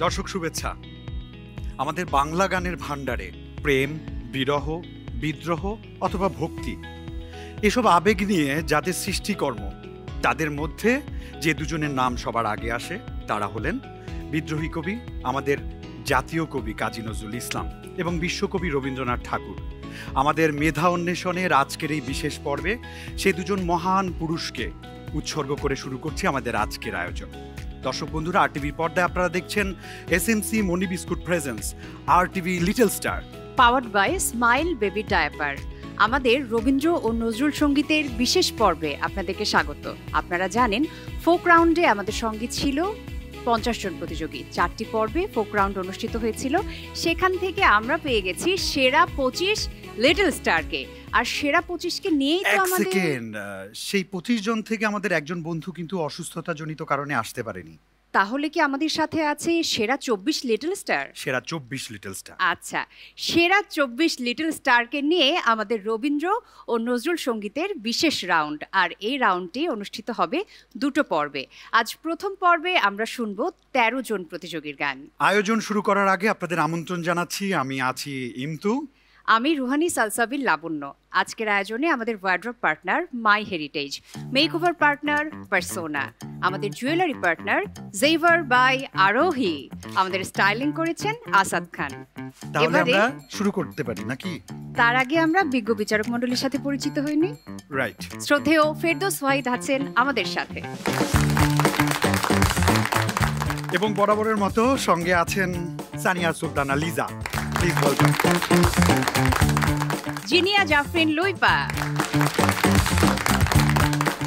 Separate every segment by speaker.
Speaker 1: দর্শক শুভেচ্ছা। আমাদের বাংলা গানের ভাণ্ডারে প্রেম, বিরহ, বিদ্রোহ অথবা ভক্তি এসব আবেগ নিয়ে যাদের সৃষ্টিকর্ম, তাদের মধ্যে যে দুজনের নাম সবার আগে আসে তারা হলেন বিদ্রোহী কবি আমাদের জাতীয় কবি কাজী নজরুল ইসলাম এবং বিশ্বকবি রবীন্দ্রনাথ ঠাকুর। আমাদের মেধা অন্বেষণের আজকের এই বিশেষ পর্বে সেই দুজন মহান পুরুষকে উৎসর্গ করে শুরু করছি আমাদের আজকের আয়োজন। দর্শক বন্ধুরা, আরটিভির পর্দায় আপনারা দেখছেন SMC Moni biscuit presents RTV little star,
Speaker 2: powered by smile baby diaper. আমাদের রবীন্দ্র ও নজরুল সঙ্গীতের বিশেষ পর্বে আপনাদেরকে স্বাগত। আপনারা জানেন ফোক রাউন্ডে আমাদের সঙ্গে ছিল 50 জন প্রতিযোগী। 4টি পর্বে ফোক রাউন্ড অনুষ্ঠিত হয়েছিল, সেখান থেকে আমরা পেয়ে গেছি সেরা 25 লিটল স্টারকে। আর সেরা 25কে নিয়েই তো আমাদের
Speaker 1: সেই 25 জন থেকে আমাদের একজন বন্ধু কিন্তু অসুস্থতাজনিত কারণে আসতে পারেনি।
Speaker 2: তাহলে কি আমাদের সাথে আছে সেরা 24 লিটল স্টার?
Speaker 1: সেরা 24 লিটল স্টার।
Speaker 2: আচ্ছা, সেরা 24 লিটল স্টারকে নিয়ে আমাদের রবীন্দ্র ও নজরুল সঙ্গীতের বিশেষ রাউন্ড। আর এই রাউন্ডটি অনুষ্ঠিত হবে দুটো পর্বে। আজ প্রথম পর্বে আমরা শুনবো 13 জন প্রতিযোগীর গান।
Speaker 1: আয়োজন শুরু করার আগে আপনাদের আমন্ত্রণ জানাচ্ছি। আমি আছি ইমতু,
Speaker 2: আমি রুহানি সালসাবিল লাবণ্য। আজকের আয়োজনে আমাদের wardrobe partner my heritage, makeover partner persona, আমাদের জুয়েলারি পার্টনার জেভার বাই আরোহী, আমাদের স্টাইলিং করেছেন আসাদ খান।
Speaker 1: তাহলে আমরা শুরু করতে পারি নাকি?
Speaker 2: তার আগে আমরা বিজ্ঞ বিচারক মণ্ডলীর সাথে পরিচিত হইনি।
Speaker 1: রাইট।
Speaker 2: শ্রদ্ধেয় ফেরদৌস ওয়াহিদ আছেন আমাদের সাথে
Speaker 1: এবং বরাবরের মতো সঙ্গে আছেন সানিয়া সুলতানা লিজা। Please welcome.
Speaker 2: জিনিয়া জাফরিন লুইপা।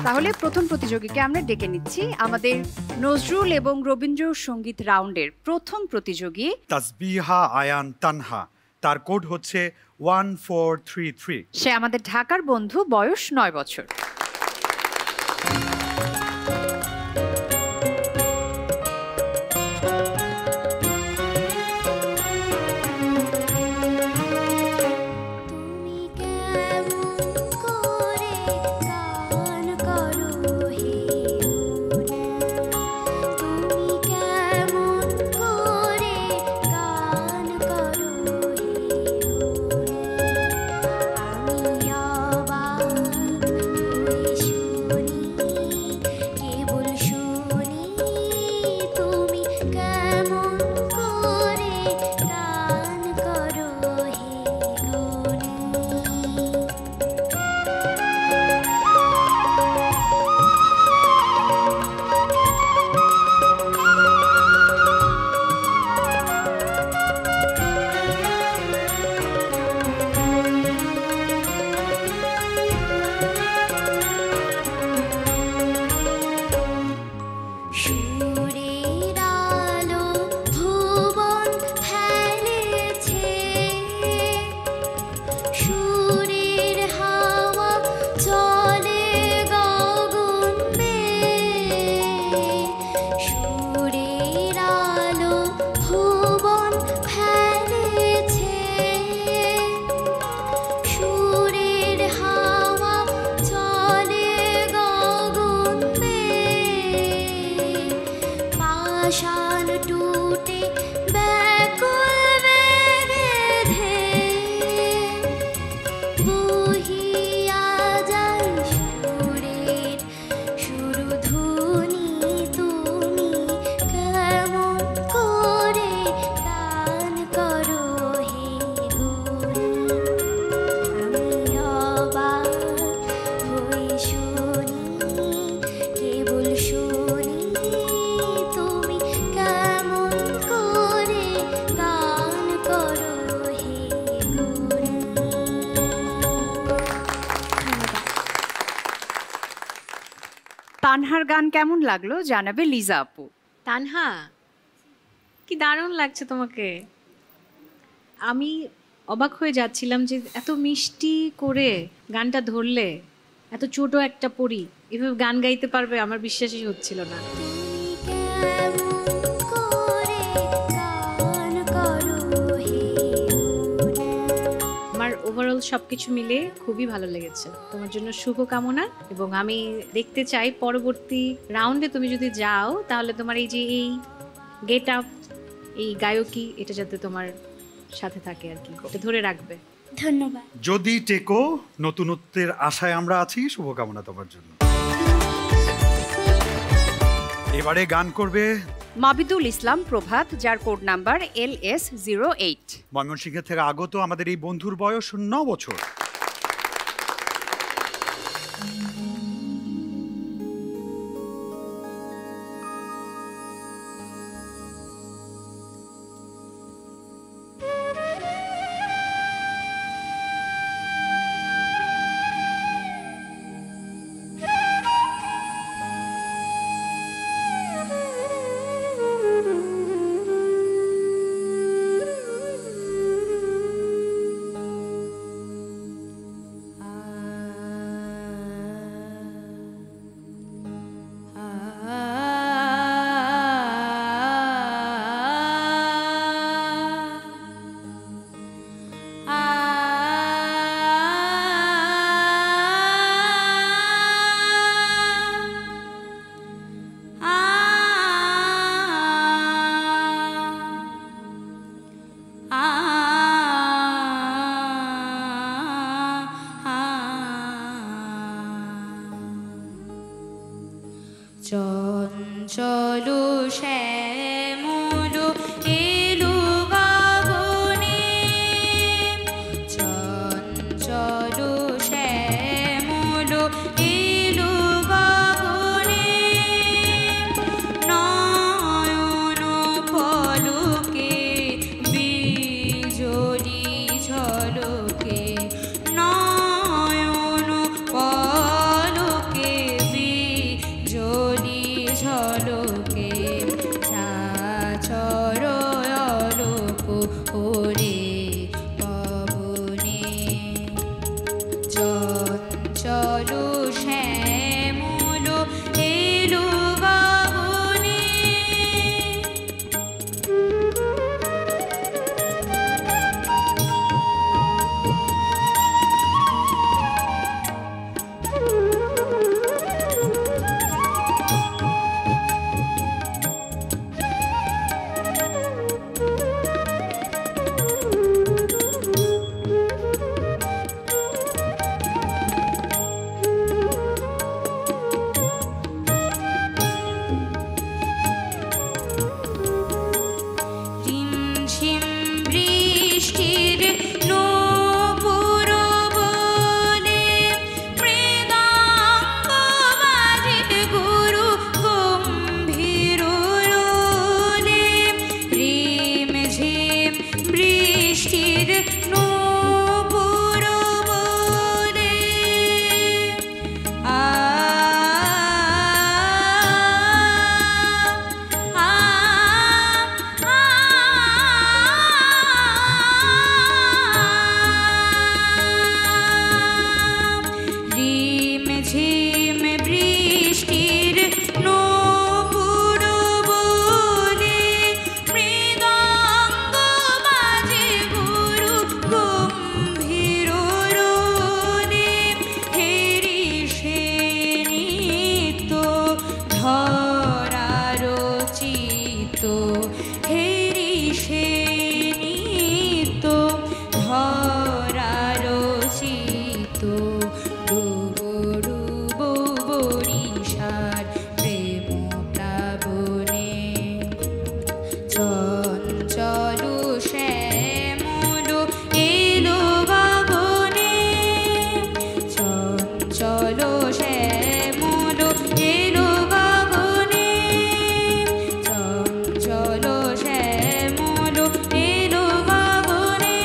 Speaker 2: তাহলে প্রথম প্রতিযোগীকে আমরা ডেকে নিচ্ছি। আমাদের নজরুল এবং রবীন্দ্র সঙ্গীত রাউন্ডের প্রথম প্রতিযোগী
Speaker 1: তাসবিহা আয়ান তানহা, তার কোড হচ্ছে 1433।
Speaker 2: সে আমাদের ঢাকার বন্ধু, বয়স 9 বছর। তানহার গান কেমন লাগলো জানাবে লিজা আপু।
Speaker 3: তানহা, কি দারুণ লাগছে তোমাকে। আমি অবাক হয়ে যাচ্ছিলাম যে এত মিষ্টি করে গানটা ধরলে, এত ছোট একটা পরী এভাবে গান গাইতে পারবে, আমার বিশ্বাসই হচ্ছিল না। আমার ওভারঅল সবকিছু মিলে খুবই ভালো লেগেছে। তোমার জন্য শুভকামনা এবং আমি দেখতে চাই পরবর্তী রাউন্ডে তুমি যদি যাও তাহলে তোমার এই যে এই গেট আপ, এই গায়কী, এটা যাতে তোমার সাথে থাকে আর কি, এটা ধরে রাখবে।
Speaker 4: ধন্যবাদ।
Speaker 1: যদি টেকো, নতুনত্বের আশায় আমরা আছি। শুভকামনা তোমার জন্য। এবারে গান করবে
Speaker 2: মাবিদুল ইসলাম প্রভাত, যার কোড নাম্বার LS08।
Speaker 1: ময়মনসিংহ থেকে আগত আমাদের এই বন্ধুর বয়স 9 বছর।
Speaker 4: চঞ্চলো শ্যামলো এলো গগনে, চঞ্চলো শ্যামলো এলো গগনে, নয়ন পলকে বিজলি ঝলকে, নয়ন পলকে বিজলি ঝলকে, চাচর অলোক ওরে পবনে, চঞ্চলো শ্যামলো এলো গগনে। রিমঝিম বৃষ্টির নূপুর বলে, মৃদঙ্গ বাজে গুরু গম্ভীর রোলে, রিমঝিম বৃষ্টির নূপুর বলে, রিমঝিম বৃষ্টির নূপুর বলে, মৃদঙ্গ বাজে গুরু গম্ভীর রোলে, হেরি সে নিত্য ধরার চিত্ত, হেরি সে নিত্য ধরার চিত্ত, ডুবো ডুবো বরিশার প্রেম প্লাবনে, চঞ্চলো শ্যামলো এলো গগনে, চঞ্চলো শ্যামলো এলো গগনে, চঞ্চলো শ্যামলো এলো গগনে,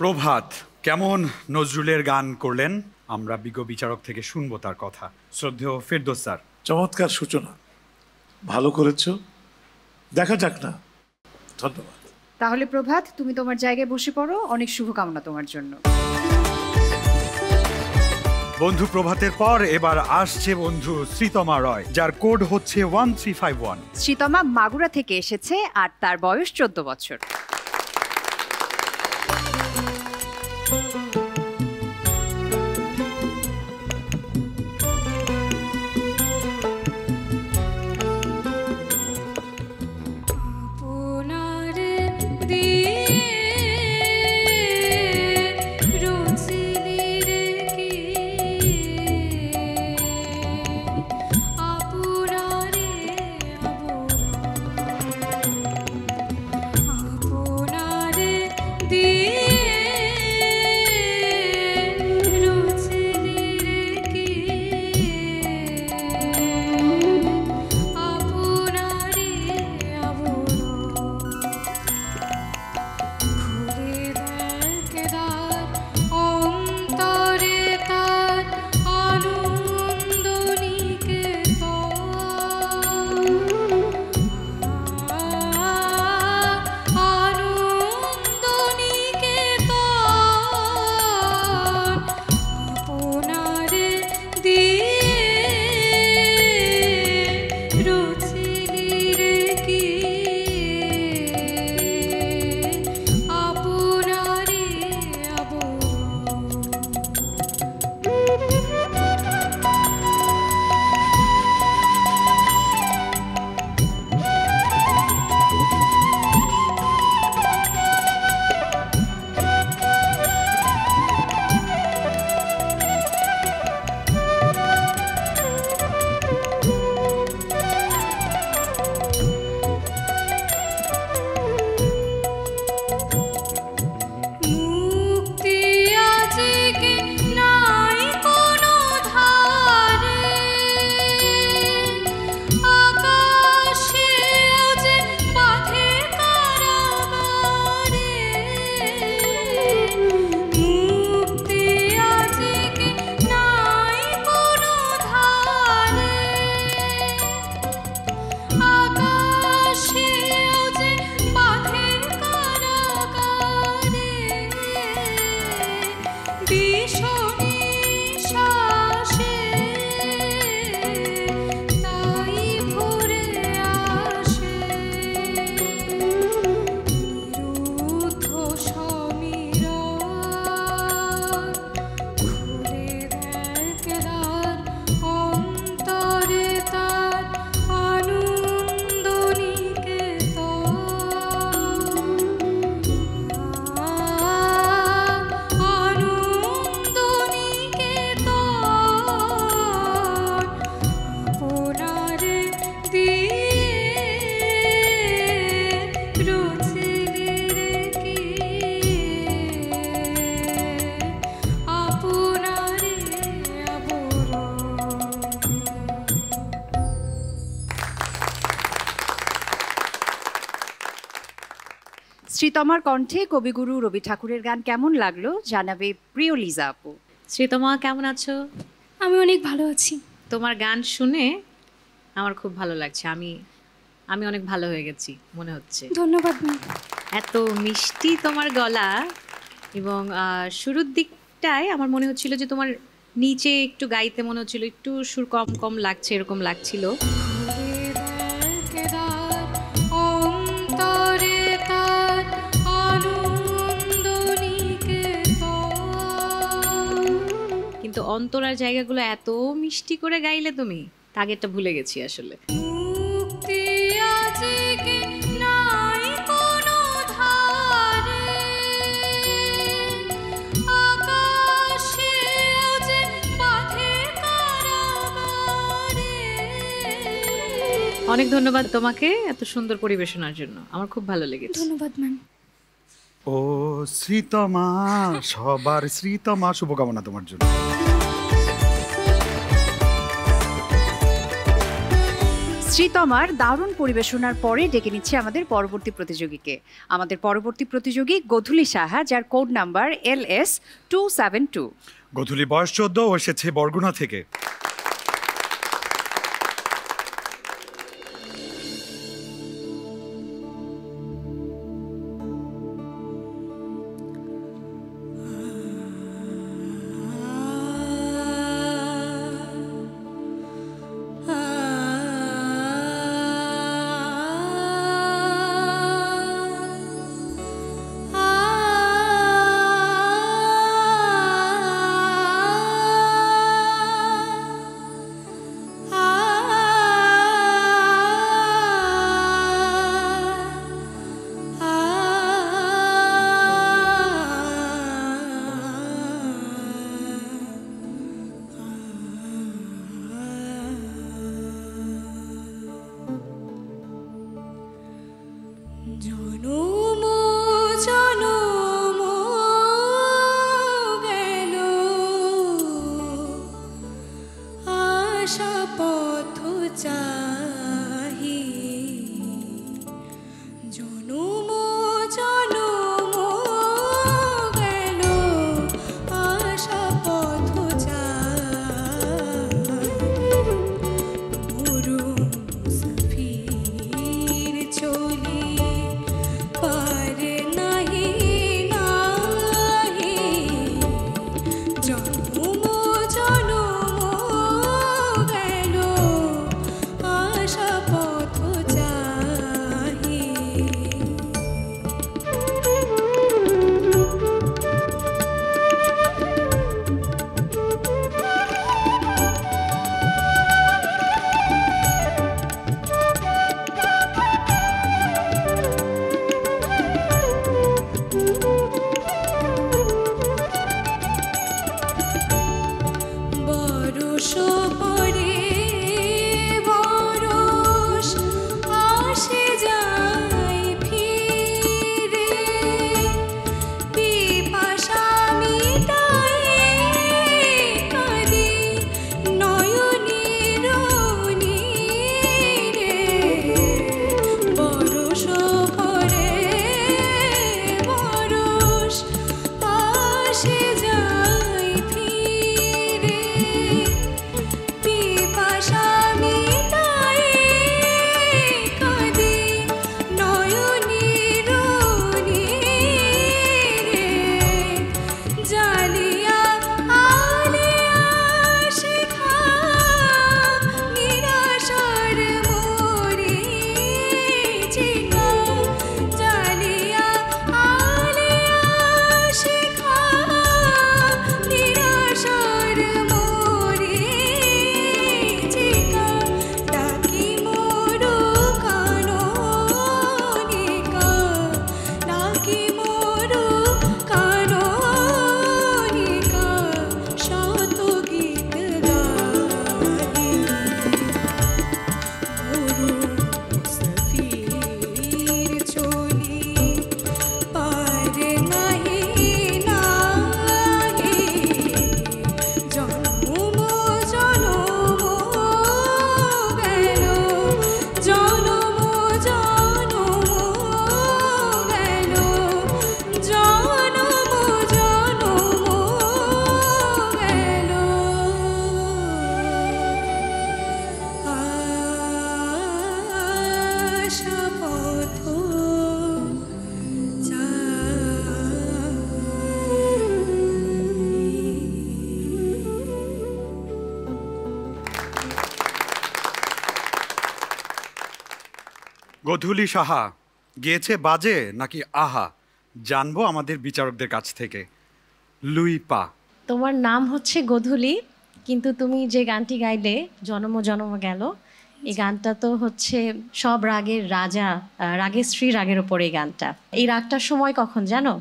Speaker 1: প্রভাত কেমন নজরুলের গান করলেন? আমরা বিজ্ঞ বিচারক থেকে শুনবো তার কথা। শ্রদ্ধেয় ফেরদৌস স্যার।
Speaker 5: চমৎকার সূচনা, ভালো করেছো, দেখা যাক না। ধন্যবাদ।
Speaker 2: তাহলে প্রভাত, তুমি তোমার জায়গায় বসে পড়ো। অনেক শুভকামনা তোমার জন্য।
Speaker 1: বন্ধু প্রভাতের পর এবার আসছে বন্ধু শ্রীতমা রয়, যার কোড হচ্ছে 1351।
Speaker 2: শ্রীতমা মাগুরা থেকে এসেছে আর তার বয়স 14 বছর। শ্রীতমার কণ্ঠে কবিগুরু রবি ঠাকুরের গান কেমন লাগলো জানাবে প্রিয় লিজা আপু।
Speaker 3: শ্রীতমা কেমন আছো?
Speaker 6: আমি অনেক ভালো আছি।
Speaker 3: তোমার গান শুনে আমার খুব ভালো লাগছে। আমি অনেক ভালো হয়ে গেছি মনে হচ্ছে।
Speaker 6: ধন্যবাদ ম্যাম।
Speaker 3: এত মিষ্টি তোমার গলা, এবং শুরুর দিকটায় আমার মনে হচ্ছিল যে তোমার নিচে একটু গাইতে মনে হচ্ছিল একটু সুর কম কম লাগছে, এরকম লাগছিল। কিন্তু অন্তরার জায়গাগুলো এত মিষ্টি করে গাইলে তুমি, আগেরটা ভুলে গেছি আসলে। অনেক ধন্যবাদ তোমাকে এত সুন্দর পরিবেশনার জন্য, আমার খুব ভালো লেগেছে।
Speaker 6: ধন্যবাদ ম্যাম।
Speaker 1: ও শ্রীতমা, সবার শ্রীতমা, শুভকামনা তোমার জন্য।
Speaker 2: শ্রীতমার দারুণ পরিবেশনার পরে ডেকে নিচ্ছে আমাদের পরবর্তী প্রতিযোগীকে। আমাদের পরবর্তী প্রতিযোগী গোধূলি সাহা, যার কোড নাম্বার LS272।
Speaker 1: গোধূলি বয়স 14 ও এসেছে বরগুনা থেকে। গোধূলি সাহা গেয়েছে বাজে নাকি আহা, জানবো আমাদের বিচারকদের কাছ থেকে। লুই পা।
Speaker 7: তোমার নাম হচ্ছে গোধূলি, কিন্তু তুমি যে গানটি গাইলে জনম জনম গেল, এই গানটা তো হচ্ছে সব রাগের রাজা, রাগের শ্রী রাগের ওপর এই গানটা। এই রাগটার সময় কখন জানো?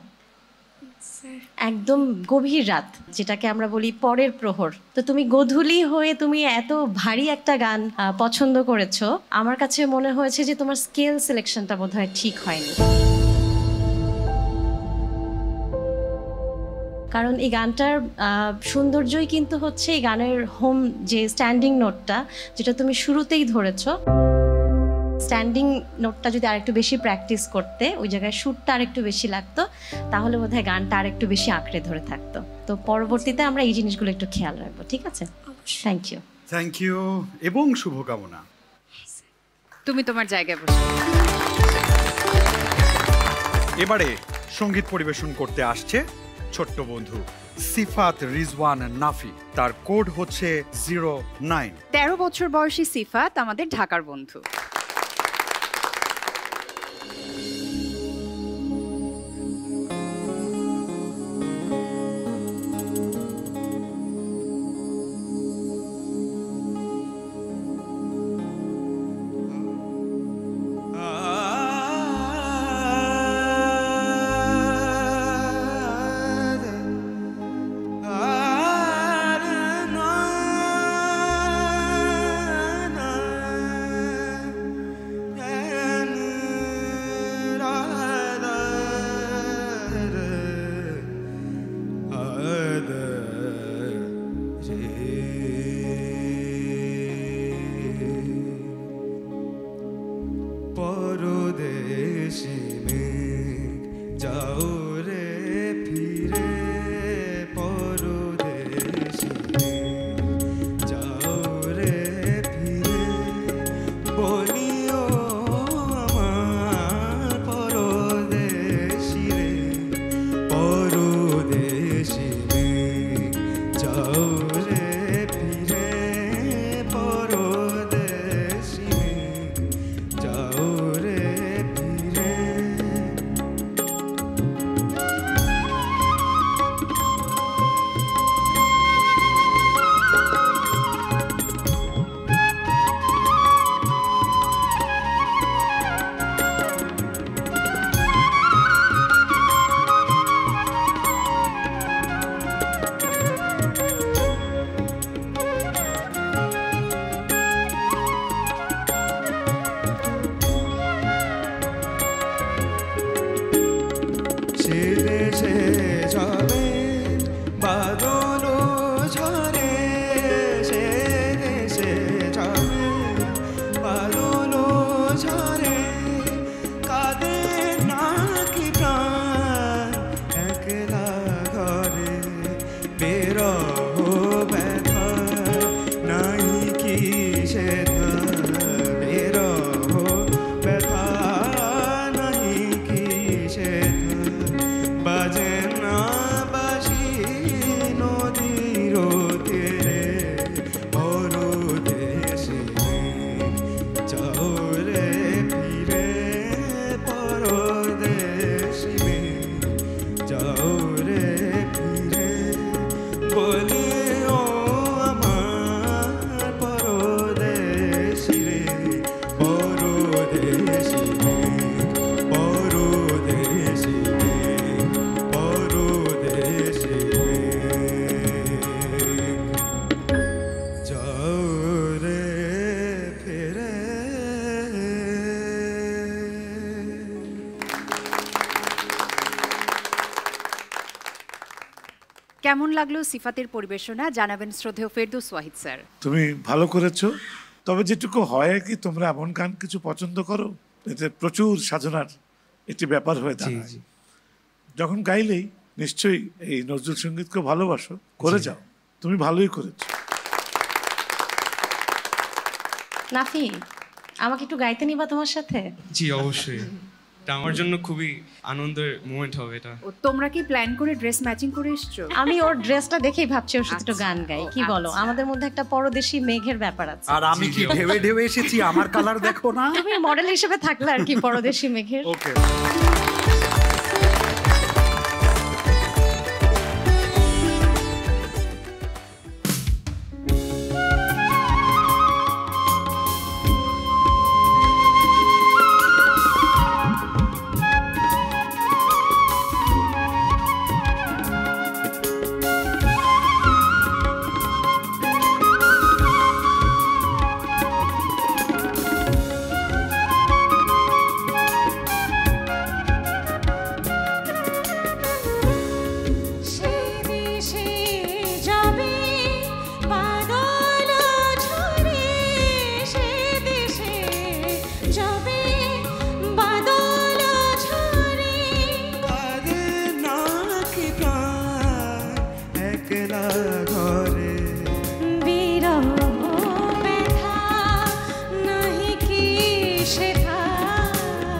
Speaker 7: একদম গভীর রাত, যেটাকে আমরা বলি পরের প্রহর। তো তুমি গোধূলি হয়ে তুমি এত ভারী একটা গান পছন্দ করেছো, আমার কাছে মনে হয়েছে যে তোমার স্কেল সিলেকশনটা বোধহয় ঠিক হয়নি। কারণ এই গানটার সৌন্দর্যই কিন্তু হচ্ছে এই গানের হোম যে স্ট্যান্ডিং নোটটা, যেটা তুমি শুরুতেই ধরেছো। স্ট্যান্ডিং নোটটা যদি আরেকটু বেশি প্র্যাকটিস করতে, ওই জায়গায় সুরটা আরেকটু বেশি লাগতো, তাহলে বোধহয় গানটা আরেকটু বেশি আঁকড়ে ধরে থাকতো। তো পরবর্তীতে আমরা এই জিনিসগুলো একটু খেয়াল রাখবো, ঠিক আছে? Thank you.
Speaker 1: থ্যাংক ইউ এবং শুভকামনা।
Speaker 2: তুমি তোমার জায়গায় বসো।
Speaker 1: এবারে সঙ্গীত পরিবেশন করতে আসছে ছোট্ট বন্ধু সিফাত রিজওয়ান নাফি। তার কোড হচ্ছে 09।
Speaker 2: 13 বছর বয়সী সিফাত আমাদের ঢাকার বন্ধু।
Speaker 8: পরদেশে যাও রে ফিরে, পরদেশে যাও রে ফিরে, বলিও আমার পরদেশি রে, পরদেশে যাও রে ফিরে, পরদেশি যাও রে ফিরে। সে দেশে যাবে বাদল ঝরে, সে দেশে যাবে বাদল ঝরে, কাঁদে নাকি প্রাণ একলা ঘরে, বিরহ ব্যথা নাই কি সে বিরহ ব্যথা নাই কি সে, বাজে না বাসি নদীর তীরে, পরদেশে যাও রে ফিরে, পরদেশে যাও রে ফিরে, বলিও আমার পরদেশি রে, পরদেশি রে, পরদেশি রে, পরদেশি রে, যাও রে ফিরে।
Speaker 2: কেমন লাগলো সিফাতের পরিবেশনা জানাবেন শ্রদ্ধেয় ফেরদৌস ওয়াহিদ স্যার।
Speaker 5: তুমি ভালো করেছো, তবে যেটুকু হয় কি, তোমরা এমন গান কিছু পছন্দ করো এতে প্রচুর সাধনার একটি ব্যাপার হয়ে দাঁড়ায়। যখন গাইলেই নিশ্চয়ই এই নজরুল সঙ্গীতকে ভালোবাসো, করে যাও। তুমি ভালোই করেছো।
Speaker 7: নাফি, আমাকে একটু গাইতে নিবা তোমার সাথে?
Speaker 8: জি অবশ্যই, এটা আমার জন্য খুবই আনন্দের মোমেন্ট হবে এটা।
Speaker 2: ও তোমরা কি প্ল্যান করে ড্রেস ম্যাচিং করে এসছো?
Speaker 7: আমি ওর ড্রেসটা দেখেই ভাবছি ওর সাথে একটু গান গাই, কি বলো?
Speaker 2: আচ্ছা।
Speaker 7: আমাদের মধ্যে একটা পরদেশি মেঘের ব্যাপার আছে।
Speaker 1: আর আমি কি ঢেবে ঢেবে এসেছি, আমার কালার দেখো না।
Speaker 7: তুমি মডেল হিসেবে থাকলে আর কি পরদেশি মেঘের।
Speaker 1: ওকে।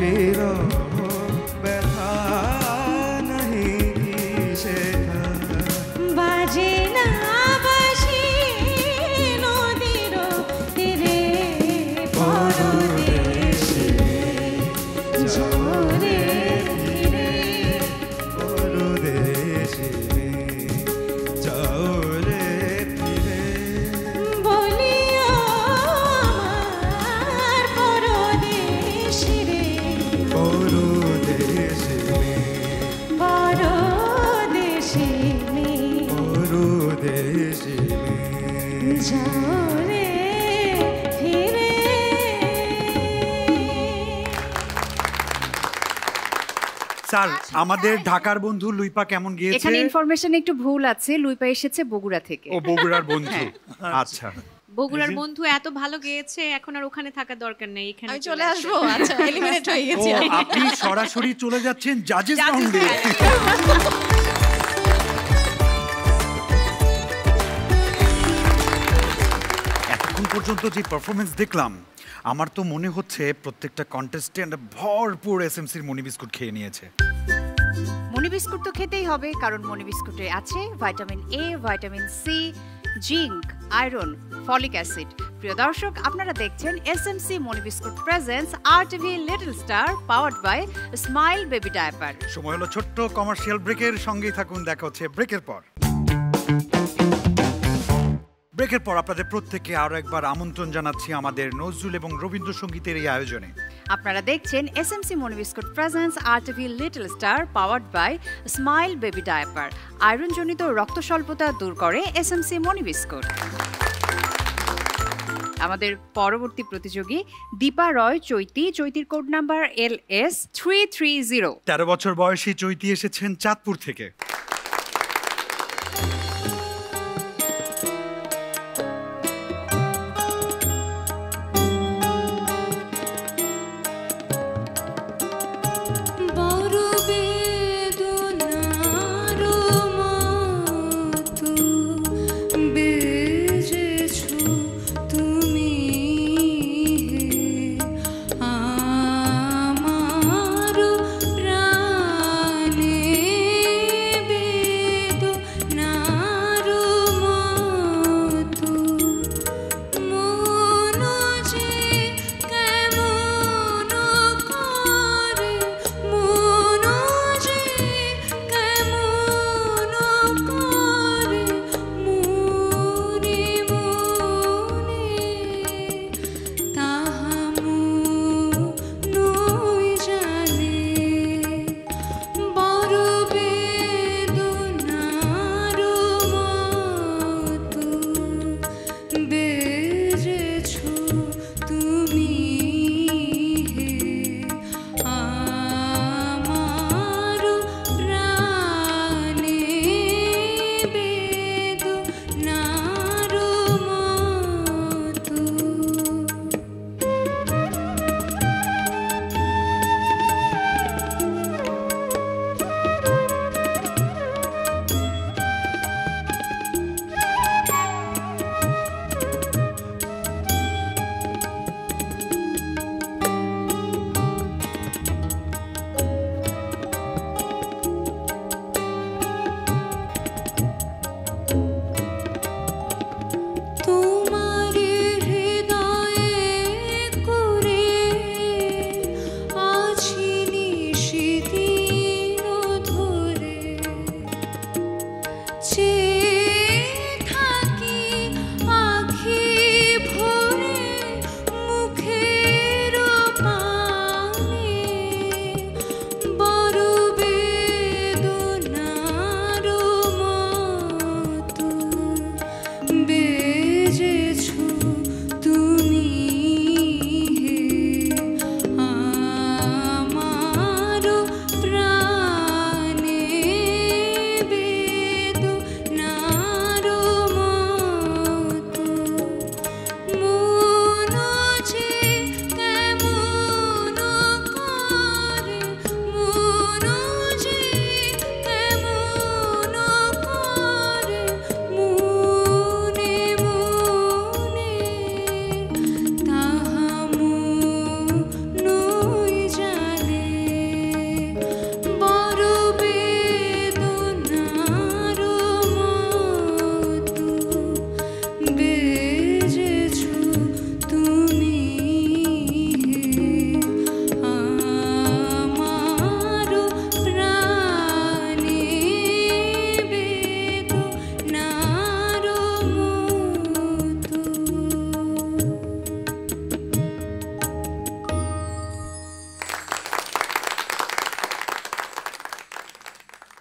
Speaker 9: বিরহ ব্যথা নাহি শেখা
Speaker 4: বাজে না বাঁশি নদীর তীরে পরদেশে জোরে ফিরে
Speaker 9: পরদেশে যাও রে ফিরে
Speaker 4: বলিও আমার পরদেশে রে
Speaker 9: পরদেশে
Speaker 4: পরদেশে
Speaker 9: পরদেশে
Speaker 4: যাও রে ফিরে
Speaker 1: স্যার আমাদের ঢাকার বন্ধু লুইপা কেমন গিয়েছে?
Speaker 2: এখানে ইনফরমেশন একটু ভুল আছে, লুইপা এসেছে বগুড়া থেকে।
Speaker 1: ও বগুড়ার বন্ধু। আচ্ছা
Speaker 3: বগুড়ার বন্ধু এত ভালো গেয়েছে, এখন আর ওখানে থাকার দরকার নেই, এখানে
Speaker 7: আমি চলে আসবো। আচ্ছা, এলিমিনেট হয়ে
Speaker 1: ও
Speaker 7: গেছি।
Speaker 1: আপনি সরাসরি চলে যাচ্ছেন জাজেস রাউন্ডে। এতক্ষণ পর্যন্ত যে পারফরমেন্স দেখলাম, আমার তো মনে হচ্ছে প্রত্যেকটা কন্টেস্টেন্ট ভরপুর এসএমসির মনি বিস্কুট খেয়ে নিয়েছে।
Speaker 2: মনি বিস্কুট তো খেতেই হবে, কারণ মনি বিস্কুটে আছে vitamin A, vitamin C, zinc, iron, folic acid. প্রিয় দর্শক, আপনারা দেখছেন SMC Moni biscuit presents RTV little star powered by smile baby diaper.
Speaker 1: সময় হলো ছোট্ট কমার্শিয়াল ব্রেকের, সঙ্গেই থাকুন, দেখা হচ্ছে ব্রেকের পর। ব্রেকের পর আপনাদের প্রত্যেককে আরো একবার আমন্ত্রণ জানাচ্ছি আমাদের নজরুল এবং রবীন্দ্রসঙ্গীতের এই আয়োজনে।
Speaker 2: আপনারা দেখছেন SMC Moni biscuit presents RTV little star powered by smile baby diaper. আয়রনজনিত রক্ত স্বল্পতা দূর করে এসএমসি মনি বিস্কুট। আমাদের পরবর্তী প্রতিযোগী দীপা রয় চৈতি। চৈতির কোড নাম্বার LS330।
Speaker 1: 13 বছর বয়সী চৈতি এসেছেন চাঁদপুর থেকে।
Speaker 4: বড় বেদনার মতো বেজেছো তুমি আমার প্রাণে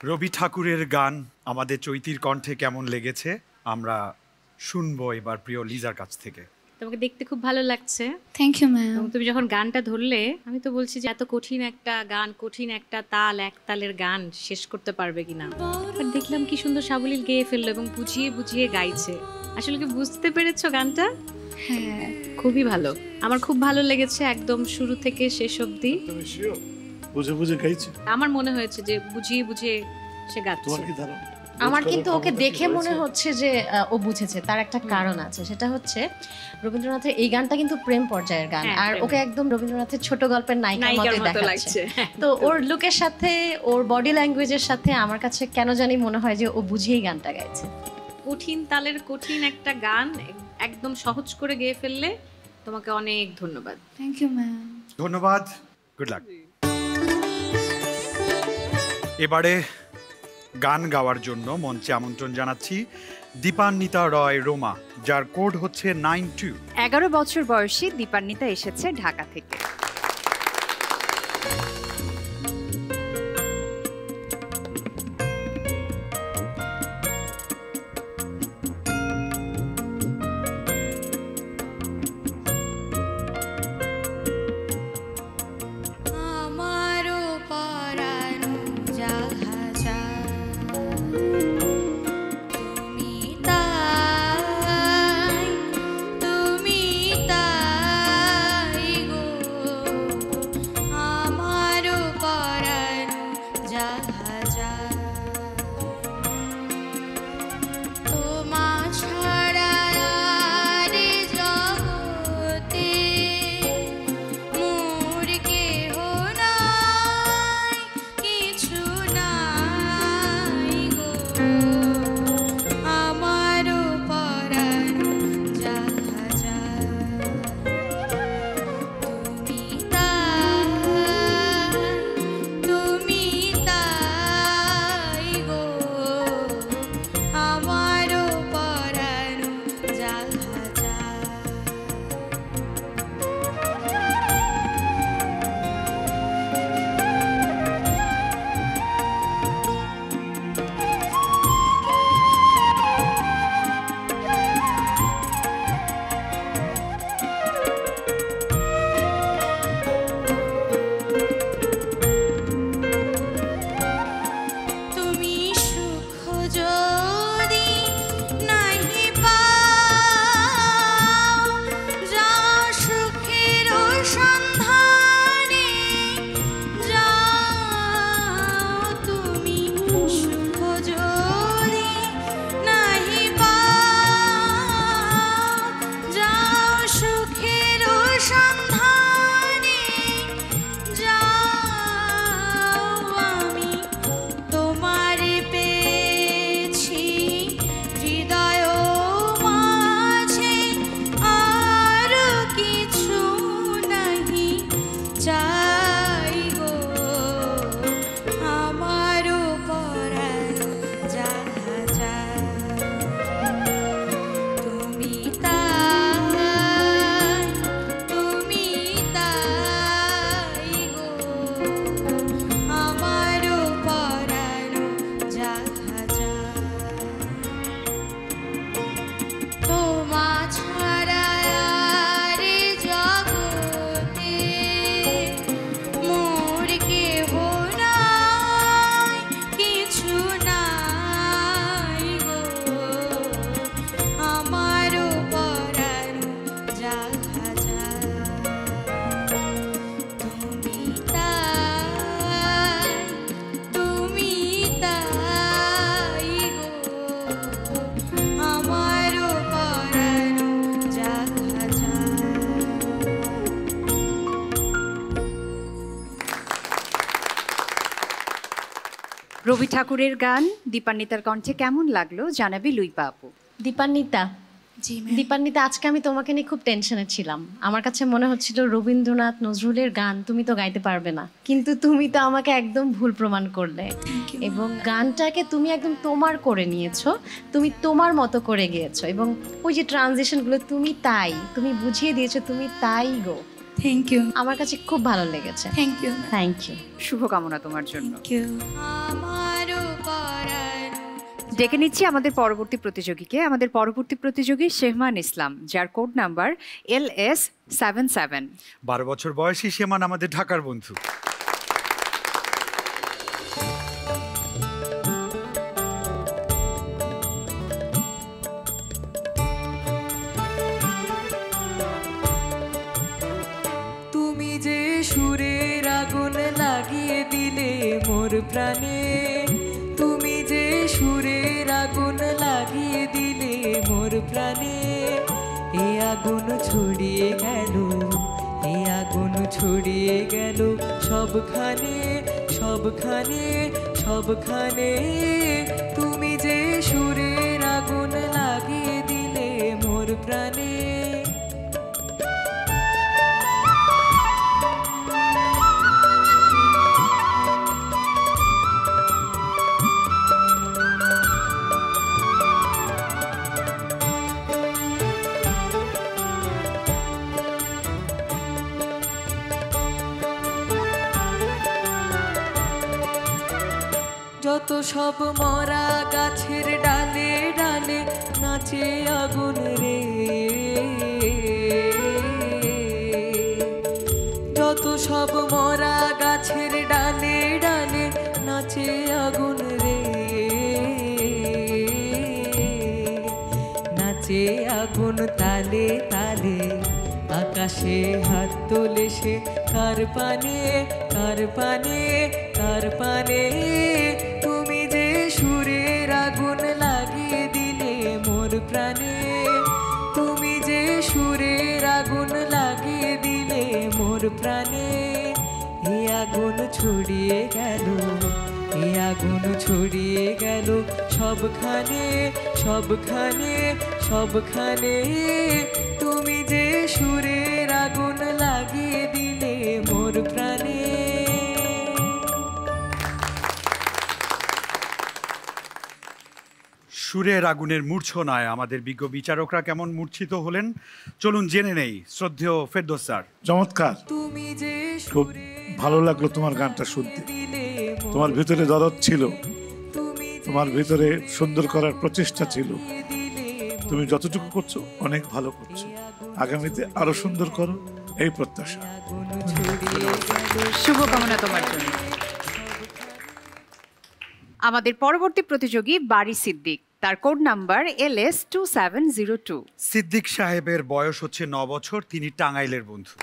Speaker 1: রবি ঠাকুরের গান আমাদের চৈতির কণ্ঠে কেমন লেগেছে আমরা শুনবো এবার প্রিয় লিজার কাছ থেকে।
Speaker 3: তোমাকে দেখতে খুব ভালো লাগছে।
Speaker 6: Thank you ma'am.
Speaker 3: এবং তুমি যখন গানটা ধরলে আমি তো বলছি যে এত কঠিন একটা গান, কঠিন একটা তাল, এক তালের গান শেষ করতে পারবে কিনা। আর দেখলাম কি সুন্দর সাবলীল গেয়ে ফেললো এবং বুঝিয়ে বুঝিয়ে গাইছে। আসলে কি বুঝতে পেরেছো গানটা?
Speaker 6: হ্যাঁ,
Speaker 3: খুবই ভালো, আমার খুব ভালো লেগেছে একদম শুরু থেকে শেষ অবধি।
Speaker 5: তুমি শিওর বুঝে বুঝে গাইছে?
Speaker 3: আমার মনে হয়েছে যে বুঝিয়ে বুঝিয়ে সে গাচ্ছে।
Speaker 5: তোমার কি ধারণা?
Speaker 7: আমার কিন্তু ওকে দেখে মনে হচ্ছে যে ও বুঝেছে। তার একটা কারণ আছে, সেটা হচ্ছে রবীন্দ্রনাথের এই গানটা কিন্তু প্রেম পর্যায়ের গান,
Speaker 3: হ্যাঁ,
Speaker 7: আর
Speaker 3: প্রেম।
Speaker 7: ওকে একদম রবীন্দ্রনাথের ছোট গল্পের নায়িকার
Speaker 3: নায়িকার
Speaker 7: মতো
Speaker 3: মতো
Speaker 7: দেখাচ্ছে।
Speaker 3: লাগছে।
Speaker 7: তো ওর লুকের সাথে, ওর বডি ল্যাঙ্গুয়েজের সাথে আমার কাছে কেন জানি মনে হয় যে ও বুঝেই গানটা গাইছে।
Speaker 3: কঠিন তালের কঠিন একটা গান একদম সহজ করে গেয়ে ফেললে। তোমাকে অনেক ধন্যবাদ।
Speaker 6: Thank you ma'am.
Speaker 1: ধন্যবাদ, গুড লাক। এবারে গান গাওয়ার জন্য মঞ্চে আমন্ত্রণ জানাচ্ছি দীপান্বিতা রয় রোমা, যার কোড হচ্ছে 92।
Speaker 2: 11 বছর বয়সী দীপান্বিতা এসেছে ঢাকা থেকে।
Speaker 4: আমারও পরানো যাহা চায়, তুমি তাই, তুমি তাই গো। আমারও পরানো যাহা চায়, তোমা ছাড়া আর জগতে মোর কেহ নাই, কিছু নাই গো। আমারও পরানো যাহা চায়, তুমি তাই, তুমি তাই গো। আমারও পরানো যাহা চায়। তুমি সুখ যদি নাহি পাও, যাও সুখের সন্ধানে যাও। তুমি সুখ যদি নাহি পাও, যাও সুখের সন্ধানে যাও। আমি তোমারে পেয়েছি হৃদয় মাঝে, আর কিছু নাহি চাই গো। আমারও পরানো যাহা চায়, তুমি তাই, তুমি তাই গো। আমারও পরানো যাহা চায়, তোমা ছাড়া আর জগতে মোর কেহ নাই, কিছু নাই গো। আমারও পরানো যাহা চায়, তুমি তাই, তুমি তাই গো। আমারও পরানো যাহা চায়।
Speaker 2: রবি ঠাকুরের গান দীপান্বিতার কণ্ঠে কেমন লাগলো জানাবি লুইপা আপু।
Speaker 7: দীপান্বিতা,
Speaker 6: জি ম্যাম।
Speaker 7: দীপান্বিতা, আজকে আমি তোমাকে নিয়ে খুব টেনশনে ছিলাম। আমার কাছে মনে হচ্ছিল রবীন্দ্রনাথ নজরুলের গান তুমি তো গাইতে পারবে না, কিন্তু তুমি তো আমাকে একদম ভুল প্রমাণ করলে। এবং গানটাকে তুমি একদম তোমার করে নিয়েছো, তুমি তোমার মতো করে গিয়েছো। এবং ওই যে ট্রানজিশনগুলো তুমি তাই, তুমি বুঝিয়ে দিয়েছো তুমি তাই গো।
Speaker 6: Thank you.
Speaker 7: আমার কাছে খুব ভালো লেগেছে।
Speaker 6: Thank you.
Speaker 7: Thank you.
Speaker 2: শুভকামনা তোমার জন্য।
Speaker 6: Thank you.
Speaker 4: আমারও
Speaker 2: ডেকে নিচ্ছি আমাদের পরবর্তী প্রতিযোগীকে। আমাদের পরবর্তী প্রতিযোগী শেহমান ইসলাম, যার কোড নাম্বার LS77।
Speaker 1: 12 বছর বয়সী শেমান আমাদের ঢাকার বন্ধু।
Speaker 4: তুমি যে সুরের আগুন লাগিয়ে দিলে মোর প্রাণে, তুমি যে সুরের আগুন লাগিয়ে দিলে মোর প্রাণে, এ আগুন ছড়িয়ে গেল, এ আগুন ছড়িয়ে গেল সবখানে, সবখানে, সবখানে। তুমি যে সুরের আগুন লাগিয়ে দিলে মোর প্রাণে। যত সব মরা গাছের ডালে ডালে নাচে আগুন রে, যত সব মরা গাছের ডালে ডালে নাচে আগুন রে, নাচে আগুন তালে তালে, আকাশে হাত তোলে সে কার পানে, কার পানে, কার পানে। তুমি যে সুরের আগুন লাগিয়ে দিলে মোর প্রাণে, তুমি যে সুরের আগুন লাগিয়ে দিলে মোর প্রাণে, এ আগুন ছড়িয়ে গেল, এ আগুন ছড়িয়ে গেল সবখানে, সবখানে, সবখানে। তুমি যে সুরের আগুন লাগিয়ে দিলে মোর প্রাণে।
Speaker 1: সুরের আগুনের মূর্ছনায় আমাদের বিজ্ঞ বিচারকরা কেমন মূর্ছিত হলেন চলুন জেনে নেই। শ্রদ্ধেয় ফেরদৌস স্যার।
Speaker 5: চমৎকার,
Speaker 4: তুমি যে
Speaker 5: খুব ভালো লাগলো তোমার গানটা শুনতে। তোমার ভিতরে দরদ ছিল, তোমার ভিতরে সুন্দর করার প্রচেষ্টা ছিল। তুমি যতটুকু করছো অনেক ভালো করছো, আগামীতে আরো সুন্দর করো এই প্রত্যাশা।
Speaker 2: শুভকামনা তোমার জন্য। আমাদের পরবর্তী প্রতিযোগী বারি সিদ্দিক, তার কোড নাম্বার LS2702।
Speaker 1: সিদ্দিক সাহেবের বয়স হচ্ছে 9 বছর, তিনি টাঙ্গাইলের বন্ধু।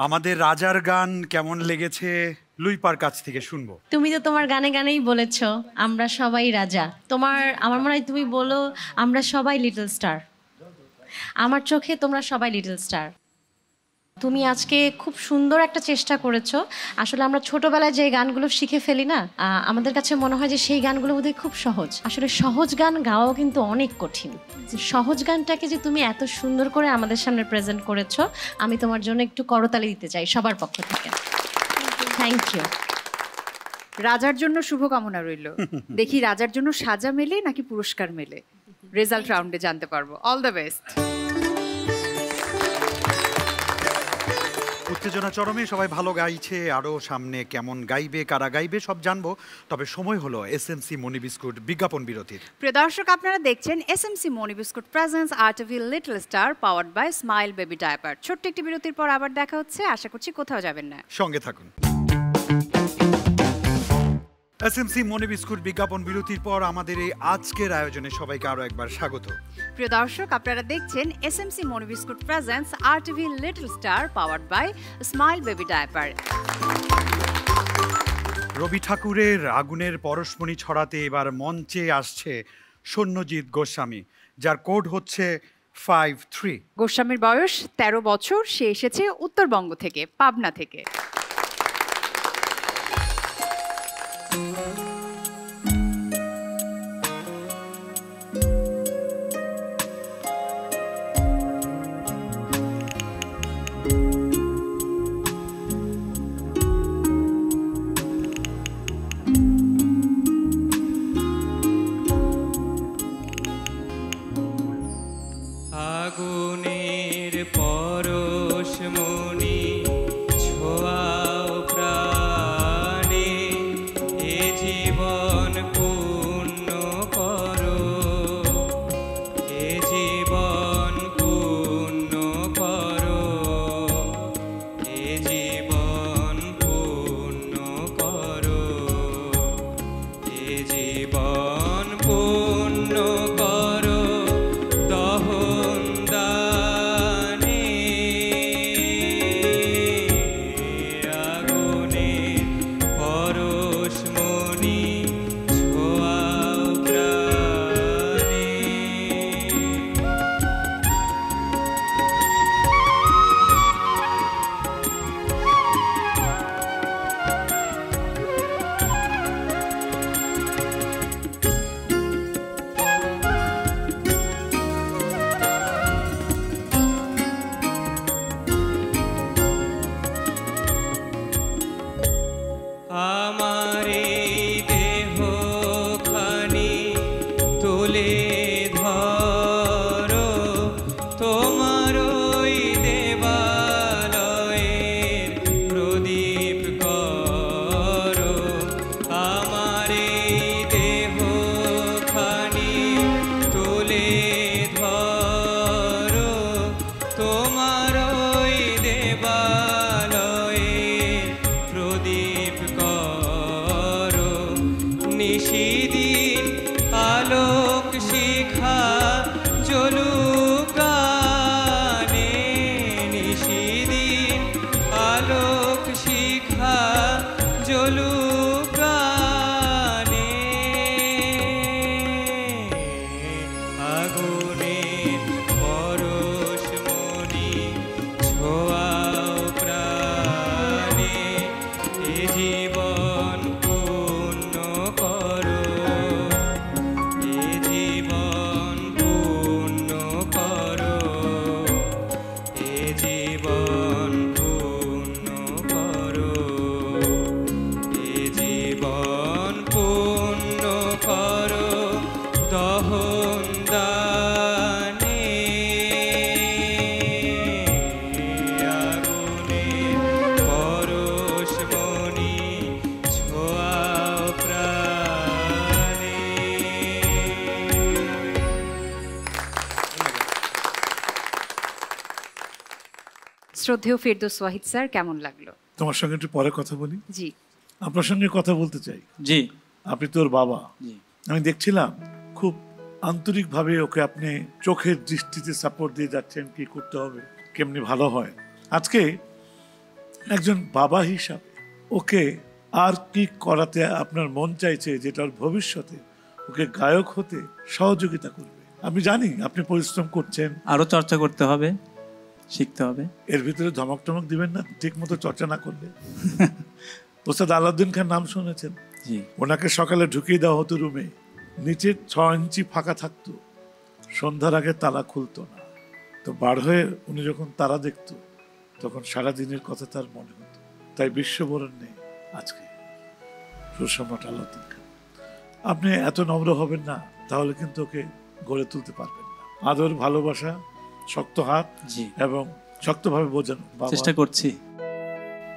Speaker 1: আমাদের রাজার গান কেমন লেগেছে লুইপার কাছ থেকে শুনবো।
Speaker 7: তুমি তো তোমার গানে গানেই বলেছো আমরা সবাই রাজা। আমার মনে হয় তুমি বলো আমরা সবাই লিটল স্টার। আমার চোখে তোমরা সবাই লিটল স্টার। তুমি আজকে খুব সুন্দর একটা চেষ্টা করেছো। আসলে আমরা ছোটবেলায় যে গানগুলো শিখে ফেলি না, আমাদের কাছে মনে হয় যে সেই গানগুলো বোধহয় খুব সহজ। আসলে সহজ গান গাওয়াও কিন্তু অনেক কঠিন। সহজ গানটাকে যে তুমি এত সুন্দর করে আমাদের সামনে প্রেজেন্ট করেছো, আমি তোমার জন্য একটু করতালি দিতে চাই সবার পক্ষ থেকে। Thank you.
Speaker 2: রাজার জন্য শুভকামনা রইল। দেখি রাজার জন্য সাজা মেলে নাকি পুরস্কার মেলে, রেজাল্ট রাউন্ডে জানতে পারবো। All the best.
Speaker 1: উত্তেজনা চরমে, সবাই ভালো গাইছে, আরও সামনে কেমন গাইবে, কারা গাইবে সব জানবো। তবে সময় হলো এসএমসি মনি বিস্কুট বিজ্ঞাপন বিরতির।
Speaker 2: প্রিয় দর্শক, আপনারা দেখছেন SMC Moni biscuit presents RTV little star powered by smile baby diaper. ছোট্ট একটি বিরতির পর আবার দেখা হচ্ছে, আশা করছি কোথাও যাবেন না,
Speaker 1: সঙ্গে থাকুন। এসএমসি মনি বিস্কুট বিজ্ঞাপন বিরতির পর আমাদের এই আজকের আয়োজনে সবাইকে আরো একবার স্বাগত।
Speaker 2: প্রিয় দর্শক, আপনারা দেখছেন SMC Moni biscuit presents RTV little star powered by smile baby diaper.
Speaker 1: Rabi ঠাকুরের আগুনের পরশমণি ছড়াতে এবার মঞ্চে আসছে সন্ন্যজিৎ গোস্বামী, যার কোড হচ্ছে 53।
Speaker 2: গোস্বামীর বয়স 13 বছর। সে এসেছে উত্তরবঙ্গ থেকে, পাবনা থেকে।
Speaker 9: আগুনের পরশমণি ছোঁয়াও প্রাণে, এ জীবন পূর্ণ করো, এ জীবন পূর্ণ করো, এ জীবন পূর্ণ করো, এ জীবন পূর্ণ করো দহন দানে, আগুনের পরশমণি ছোঁয়াও প্রাণে। আমার এই দেহখানি তুলে ধরো, তোমার ওই দেবালয়ের প্রদীপ করো। আমার এই দেহখানি তুলে ধরো, তোমার ওই দেবালয়ের প্রদীপ করো। নিশিদিন আলোক শিখা জ্বলুক গানে, নিশিদিন আলোক শিখা জ্বলুক গানে, আগুনের পরশমণি ছোঁয়াও প্রাণে, এ জীবন পূর্ণ করো, এ জীবন পূর্ণ করো, এ জীবন পূর্ণ করো, এ জীবন পূর্ণ করো দহন দানে, আগুনের পরশমণি ছোঁয়াও প্রাণে।
Speaker 2: শ্রদ্ধেয় ফেরদৌস ওয়াহিদ স্যার, কেমন লাগলো?
Speaker 5: তোমার সঙ্গে একটু পরে কথা বলি।
Speaker 2: জি।
Speaker 5: আপনার সঙ্গে কথা বলতে চাই।
Speaker 10: জি।
Speaker 5: আপনি তোর বাবা।
Speaker 10: জি।
Speaker 5: আমি দেখছিলাম খুব আন্তরিকভাবে ওকে আপনি চোখের দৃষ্টিতে সাপোর্ট দিয়ে যাচ্ছেন, কি করতে হবে, কেমনি ভালো হয়। আজকে একজন বাবা হিসাবে ওকে আর কি করাতে আপনার মন চাইছে, যেটা ওর ভবিষ্যতে ওকে গায়ক হতে সহযোগিতা করবে? আমি জানি আপনি পরিশ্রম করছেন,
Speaker 10: আরো চর্চা করতে হবে, শিখতে হবে।
Speaker 5: এর ভিতরে ধমক টমক দিবেন না ঠিক মতো চর্চা না করলে। ওস্তাদ আলাউদ্দিন খান নাম শুনেছেন?
Speaker 10: জি।
Speaker 5: ওনাকে সকালে ঢুকিয়ে দেওয়া হতো রুমে, নিচে 6 ইঞ্চি ফাঁকা থাকতো, সন্ধ্যার আগে তালা খুলতো না। তো বার হয়ে উনি যখন তারা দেখতো তখন সারা দিনের কথা তার মনে হতো। তাই বিশ্ববরণ নেই আজকে। সুষমটা আলাউদ্দিন খান। আপনি এত নম্র হবেন না, তাহলে কিন্তু ওকে গড়ে তুলতে পারবেন না। আদর, ভালোবাসা, শক্ত হাত
Speaker 10: জি
Speaker 5: এবং শক্তভাবে বোঝানো। বাবা,
Speaker 10: চেষ্টা করছি।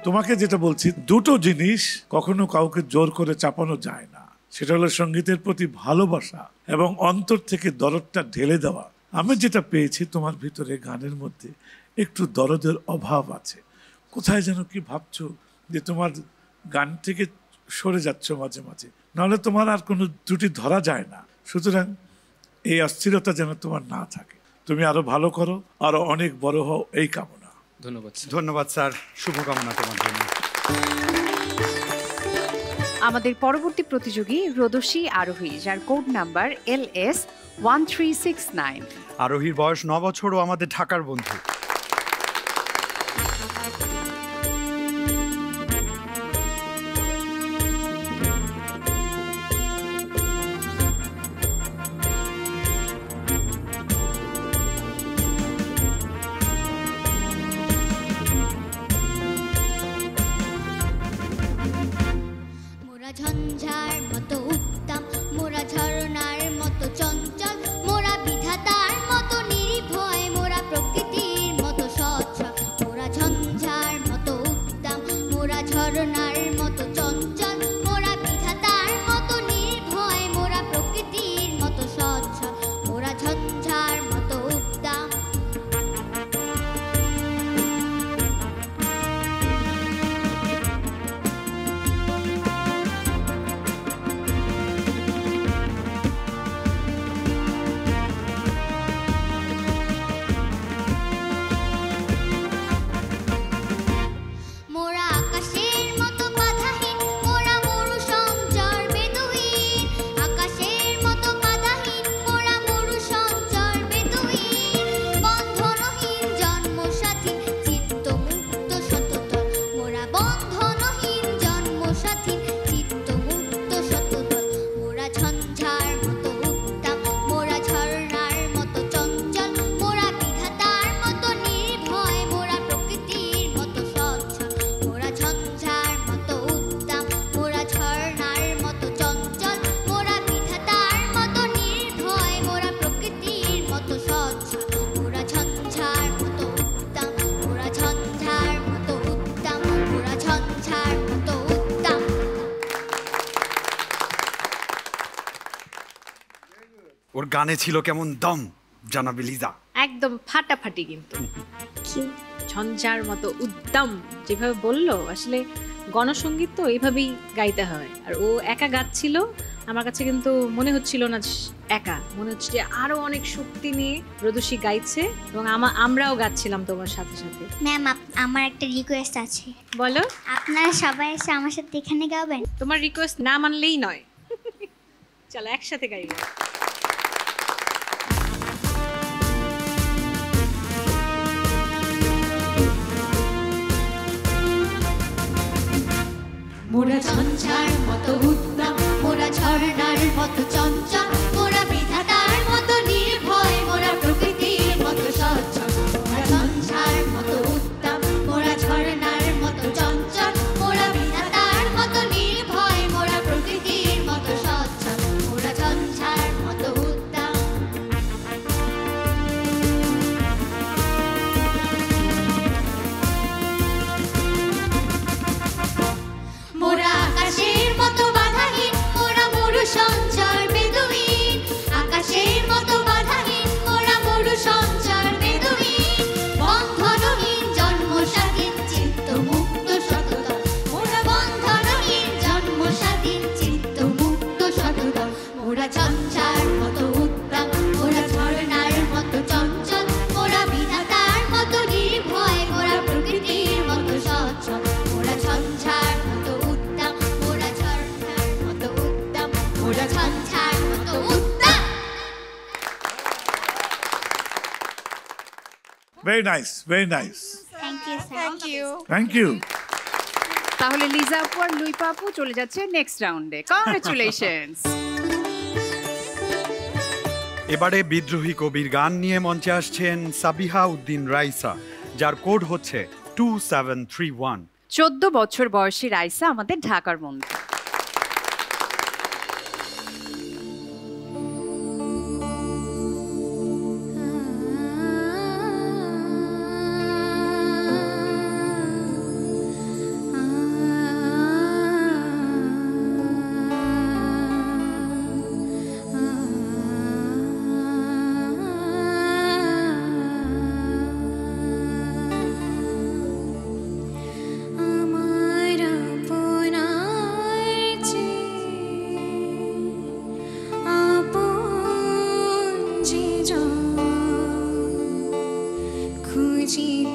Speaker 5: তোমাকে যেটা বলছি, দুটো জিনিস কখনো কাউকে জোর করে চাপানো যায় না। সেটা হলো সঙ্গীতের প্রতি ভালোবাসা এবং অন্তর থেকে দরদটা ঢেলে দেওয়া। আমি যেটা পেয়েছি তোমার ভিতরে গানের মধ্যে একটু দরদের অভাব আছে। কোথায় যেন কি ভাবছো যে তোমার গান থেকে সরে যাচ্ছ মাঝে মাঝে, নাহলে তোমার আর কোনো ত্রুটি ধরা যায় না। সুতরাং এই অস্থিরতা যেন তোমার না থাকে। তুমি আরো ভালো করো, আরো অনেক বড় হও, এই কামনা।
Speaker 8: ধন্যবাদ।
Speaker 1: ধন্যবাদ স্যার, শুভকামনা তোমার জন্য।
Speaker 2: আমাদের পরবর্তী প্রতিযোগী রোদসী আরোহী, যার কোড নাম্বার LS1369।
Speaker 1: আরোহীর বয়স 9 বছর ও আমাদের ঢাকার বন্ধু।
Speaker 11: মোরা ঝঞ্ঝার মতো উত্তম, মোরা ঝরনার মতো চঞ্চল, মোরা বিধাতার মতো নির্ভয়, মোরা প্রকৃতির মতো স্বচ্ছ। মোরা ঝঞ্ঝার মতো উত্তম, মোরা ঝরনার মতো চঞ্চল, মোরা বিধাতার মতো নির্ভয়, মোরা প্রকৃতির মতো স্বচ্ছ। মোরা ঝঞ্ঝার মতো উত্তম। মোরা আকাশের মতো বাধাহীন, মোরা মরু সঞ্চর বেদুইন। আকাশের মতো বাধাহীন, মোরা মরু সঞ্চর বেদুইন। বন্ধনহীন জন্মসাথী, চিত্ত মুক্ত শততল। মোরা বন্ধনহীন জন্মসাথী, চিত্ত মুক্ত শততল। মোরা ঝঞ্ঝার মতো উত্তম, মোরা ঝরনার মতো চঞ্চল, মোরা বিধাতার মতো নির্ভয়, মোরা প্রকৃতির মতো স্বচ্ছ। মোরা ঝঞ্ঝার মতো উত্তম, মোরা ঝরনার মতো চঞ্চল, মোরা বিধাতার মতো নির্ভয়, মোরা প্রকৃতির মতো স্বচ্ছ। মোরা ঝঞ্ঝার মতো উত্তম, মোরা ঝঞ্ঝার মতো উত্তম, মোরা ঝঞ্ঝার মতো উত্তম।
Speaker 1: ওর গানে ছিল কেমন দম, জানাবে লিজা।
Speaker 3: একদম ফাটাফাটি, কিন্তু ঝঞ্ঝার মতো উদ্যম যেভাবে বললো, আসলে গণসঙ্গীত তো এইভাবেই গাইতে হয়। আর ও একা গাচ্ছিল, আমার কাছে কিন্তু মনে হচ্ছিল না একা, মনে হচ্ছে যে আরো অনেক শক্তি নিয়ে রোদসী গাইছে, এবং আমরাও গাচ্ছিলাম তোমার সাথে সাথে।
Speaker 11: ম্যাম, আমার একটা রিকোয়েস্ট আছে।
Speaker 3: বলো।
Speaker 11: আপনারা সবাই এসে আমার সাথে এখানে গাবেন?
Speaker 3: তোমার রিকোয়েস্ট না মানলেই নয়। চলো একসাথে গাইব।
Speaker 11: মোরা ঝঞ্ঝার মতো উত্তম, মোরা ঝরনার মতো চঞ্চল, মোরা বিধাতার মতো নির্ভয়, মোরা প্রকৃতির মতো স্বচ্ছ। মোরা ঝঞ্ঝার মতো উত্তম, মোরা ঝরনার মতো চঞ্চল, মোরা বিধাতার মতো নির্ভয়, মোরা প্রকৃতির মতো স্বচ্ছ। মোরা ঝঞ্ঝার মতো উত্তম। মোরা আকাশের মতো বাধাহীন, মোরা মরু সঞ্চর বেদুইন। আকাশের মতো বাধাহীন, মোরা মরু সঞ্চর বেদুইন। বন্ধনহীন জন্মস্বাধীন, চিত্ত মুক্ত শততল। মোরা বন্ধনহীন জন্মস্বাধীন, চিত্ত মুক্ত শততল। মোরা ঝঞ্ঝার মতো উত্তম, মোরা ঝরনার মতো চঞ্চল, মোরা বিধাতার মতো নির্ভয়, মোরা প্রকৃতির মতো স্বচ্ছ। মোরা ঝঞ্ঝার মতো উত্তম, মোরা ঝরনার মতো উত্তম, মোরা ঝঞ্ঝার মতো উত্তম।
Speaker 5: Very nice, very nice.
Speaker 11: Thank you sir. Thank you.
Speaker 5: Thank you.
Speaker 2: তাহলে লিজা আপু আর লুইপা আপু চলে যাচ্ছে নেক্সট রাউন্ডে। কংগ্রেচুলেশনস।
Speaker 1: এবারে বিদ্রোহী কবির গান নিয়ে মঞ্চে আসছেন সাবিহা উদ্দিন রাইসা, যার কোড হচ্ছে 2731।
Speaker 2: 14 বছর বয়সী রাইসা আমাদের ঢাকার বন্ধু।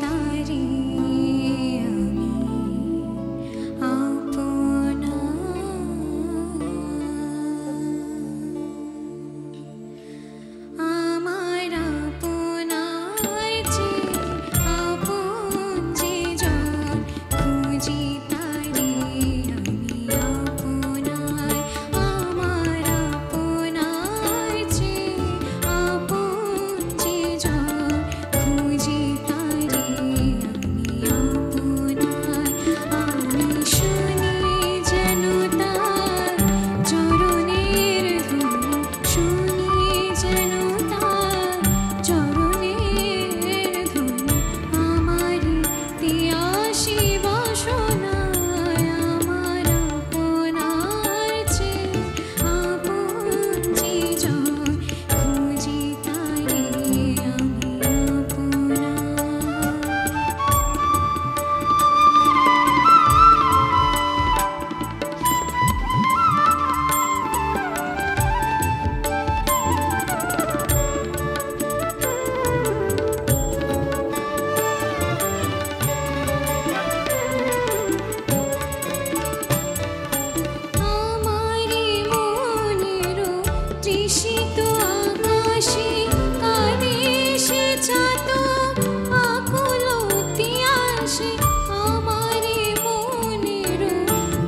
Speaker 6: তারে আমি আপনা আমার আপনার যে আপন যে জন খুঁজি তারে আমি আপনার আমার আপনার যে আপন যে জন খুঁজি তারে আমি আপনার আমি শুনি যেন তার চরণের ধ্বনি শুনি যেন তার চরণের ধ্বনি আমার পিয়াসী বাসনায় আমার আপনার যে আপন যে জন খুঁজি তারে আমি আপনার আমারি মনেরও তৃষিত আকাশে কাঁদে সে চাতক আকুলতি আসে আমারি মনেরও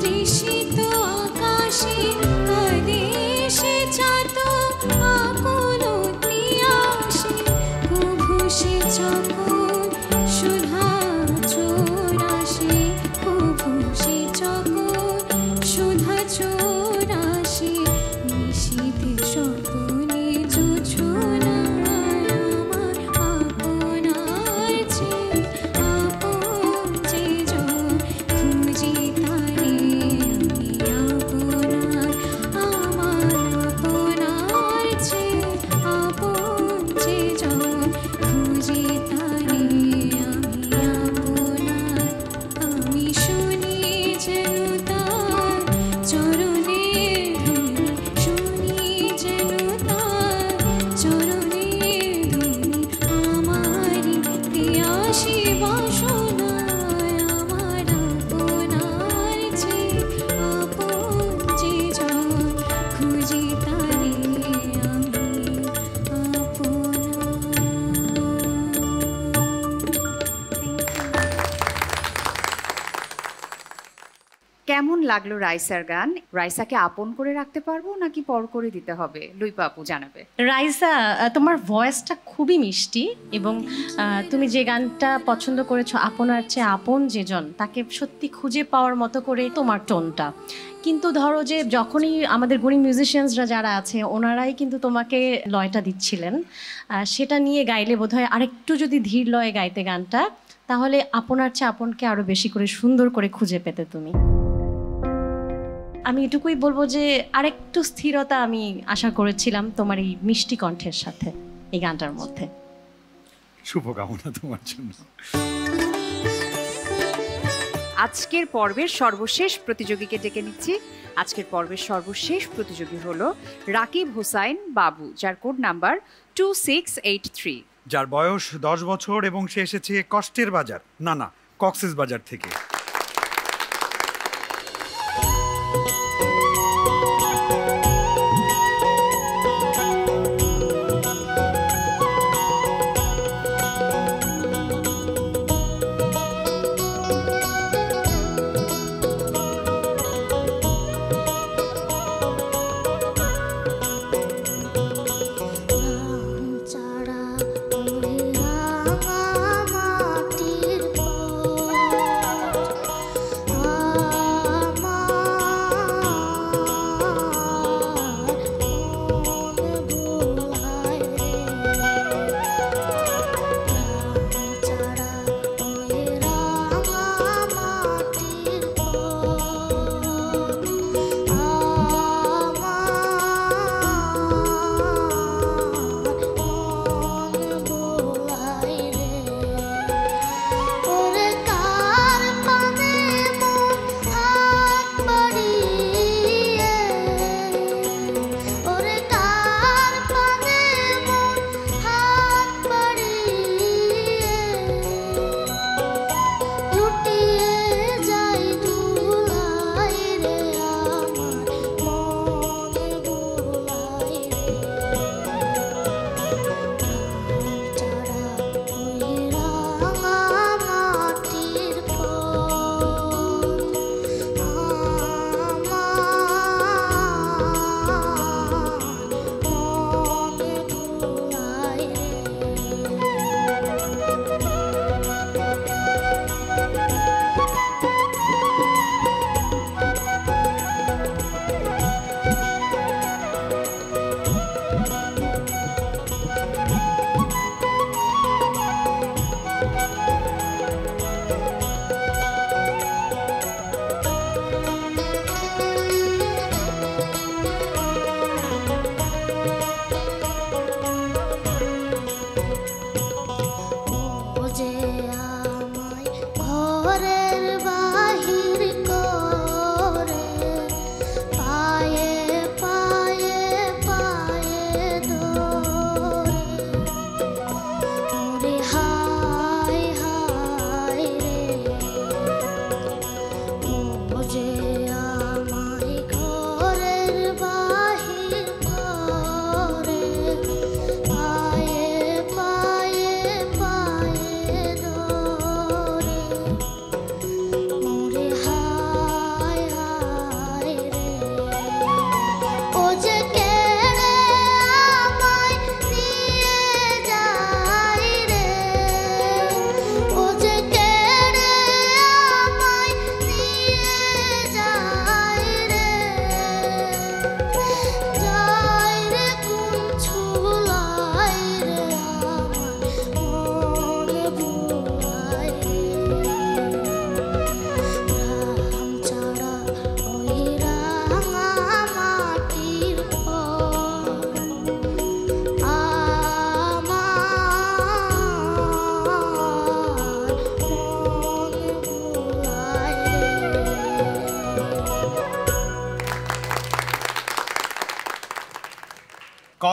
Speaker 6: তৃষিত আকাশে কাঁদে সে চাতক আকুলতি আসে কভু সে চকন সুধা চোরাশে কভু সে চকন সুধা চোরাশে নিশীথে স্বপনে জোছনায় আমার আপনার যে আপন যে জন খুঁজি তারে আমি আপনার আমার আপনার যে আপন যে জন খুঁজি তারে আমি আপনার আমি শুনি যেন তার চরণের ধ্বনি শুনি যেন তার চরণের ধ্বনি আমারি পিয়াসী বাসনায় আমার আপনার যে আপন যে জন খুঁজি তারে আমি
Speaker 2: কেমন লাগলো রাইসার গান? রাইসাকে আপন করে রাখতে পারবো নাকি পর করে দিতে হবে? লুইপা আপু জানাবে।
Speaker 7: রাইসা, তোমার ভয়েসটা খুবই মিষ্টি এবং তুমি যে গানটা পছন্দ করেছো আপনার চেয়ে আপন যে জন, তাকে সত্যি খুঁজে পাওয়ার মতো করে তোমার টোনটা। কিন্তু ধরো যে যখনই আমাদের গুণী মিউজিশিয়ানসরা যারা আছে ওনারাই কিন্তু তোমাকে লয়টা দিচ্ছিলেন, সেটা নিয়ে গাইলে বোধহয় আরেকটু যদি ধীর লয়ে গাইতে গানটা, তাহলে আপনার চেয়ে আপনকে আরও বেশি করে সুন্দর করে খুঁজে পেতে তুমি। আমি এটুকুই বলবো যে আরেকটু স্থিরতা আমি আশা করেছিলাম তোমার এই মিষ্টি কণ্ঠের সাথে এই গানটার মধ্যে।
Speaker 1: শুভকামনা তোমার জন্য।
Speaker 2: আজকের পর্বের সর্বশেষ প্রতিযোগীকে ডেকে নিচ্ছি। আজকের পর্বের সর্বশেষ প্রতিযোগী হলো রাকিব হোসাইন বাবু, যার কোড নাম্বার 2683,
Speaker 1: যার বয়স 10 বছর এবং সে এসেছে কষ্টের বাজার, না কক্সেস বাজার থেকে।
Speaker 11: চারা ওই রাঙা মাটির পথ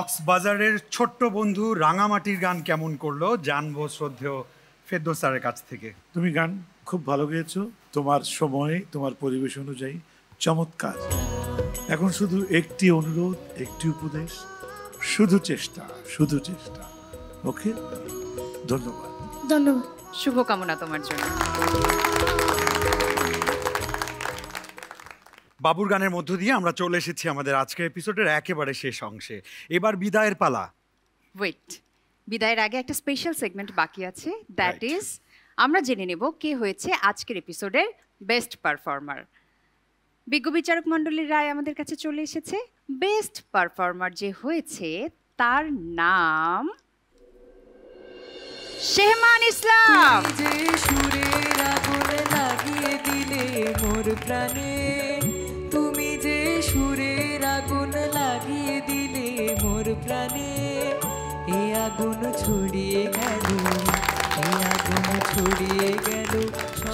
Speaker 1: কক্সবাজারের ছোট্ট বন্ধু রাঙামাটির গান কেমন করলো জানবো শ্রদ্ধেয় ফেরদৌস স্যারের কাছ থেকে।
Speaker 5: তুমি গান খুব ভালো গেয়েছো, তোমার সময়ে তোমার পরিবেশ অনুযায়ী চমৎকার। এখন শুধু একটি অনুরোধ, একটি উপদেশ, শুধু চেষ্টা, শুধু চেষ্টা। ওকে, ধন্যবাদ।
Speaker 6: ধন্যবাদ।
Speaker 2: শুভকামনা তোমার জন্য।
Speaker 1: বাবুর গানের মধ্য দিয়ে আমরা চলে এসেছি আমাদের আজকের এপিসোডের একেবারে শেষ অংশে। এবার বিদায়ের পালা।
Speaker 2: ওয়েট, বিদায়ের আগে একটা স্পেশাল সেগমেন্ট বাকি আছে, দ্যাট ইজ আমরা জেনে নেব কে হয়েছে আজকের এপিসোডের বেস্ট পারফর্মার। বিজ্ঞ বিচারক মণ্ডলীর রায় আমাদের কাছে চলে এসেছে। বেস্ট পারফর্মার যে হয়েছে তার নাম শেহমান ইসলাম।
Speaker 4: যে সুরের আগুন লাগিয়ে দিলে মোর প্রাণে, তুমি যে সুরের আগুন লাগিয়ে দিলে মোর প্রাণে, এ আগুন ছড়িয়ে গেল, এ আগুন ছড়িয়ে গেল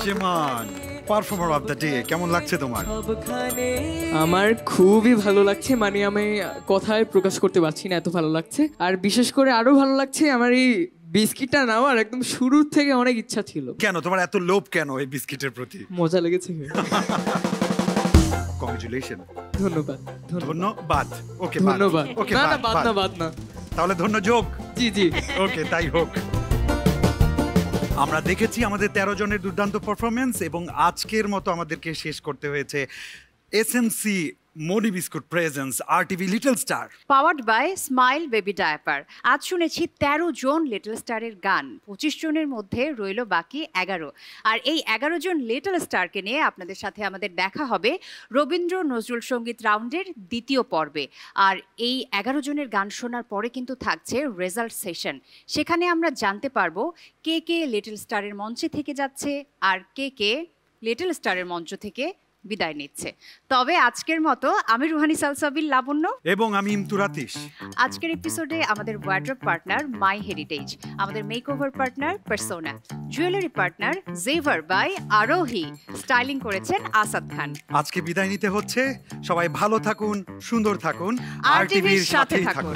Speaker 1: শেহমান, পারফর্মার অফ দ্য ডে, কেমন লাগছে তোমার?
Speaker 4: সবখানে।
Speaker 12: আমার খুবই ভালো লাগছে, মানে আমি কথায় প্রকাশ করতে পারছি না, এত ভালো লাগছে। আর বিশেষ করে আরো ভালো লাগছে আমার এই বিস্কিটটা নেওয়ার একদম শুরু থেকে অনেক ইচ্ছা ছিল।
Speaker 1: কেন তোমার এত লোভ কেন এই বিস্কিটের প্রতি?
Speaker 12: মজা লেগেছে।
Speaker 1: কংগ্রাচুলেশন।
Speaker 12: ধন্যবাদ।
Speaker 1: ধন্যবাদ। ওকে,
Speaker 12: ধন্যবাদ।
Speaker 1: ওকে,
Speaker 12: না না, বাদ না, বাদ না।
Speaker 1: তাহলে ধন্যযোগ।
Speaker 12: জি জি,
Speaker 1: ওকে, তাই হোক। আমরা দেখেছি আমাদের 13 জনের দুর্দান্ত পারফরমেন্স এবং আজকের মতো আমাদেরকে শেষ করতে হয়েছে SMC Moni biscuit presents RTV little star
Speaker 2: powered by smile baby diaper. আজ শুনেছি 13 জন লিটল স্টারের গান, 25 জনের মধ্যে রইল বাকি 11। আর এই 11 জন লিটল স্টারকে নিয়ে আপনাদের সাথে আমাদের দেখা হবে রবীন্দ্র নজরুল সঙ্গীত রাউন্ডের দ্বিতীয় পর্বে। আর এই 11 জনের গান শোনার পরে কিন্তু থাকছে রেজাল্ট সেশন। সেখানে আমরা জানতে পারবো কে কে লিটল স্টারের মঞ্চে থেকে যাচ্ছে আর কে কে লিটল স্টারের মঞ্চ থেকে বিদায় নিচ্ছে। তবে আজকের মতো আমি রুহানি সালসাবিল লাবণ্য
Speaker 1: এবং আমি ইমতুরাতিশ।
Speaker 2: আজকের এপিসোডে আমাদের ওয়ার্ড্রপ পার্টনার মাই হেরিটেজ, আমাদের makeover partner persona, jewellery partner Zevar by Arohi, styling করেছেন আসাদ খান।
Speaker 1: আজকে বিদায় নিতে হচ্ছে। সবাই ভালো থাকুন, সুন্দর থাকুন,
Speaker 2: আরটিভির সাথে থাকুন।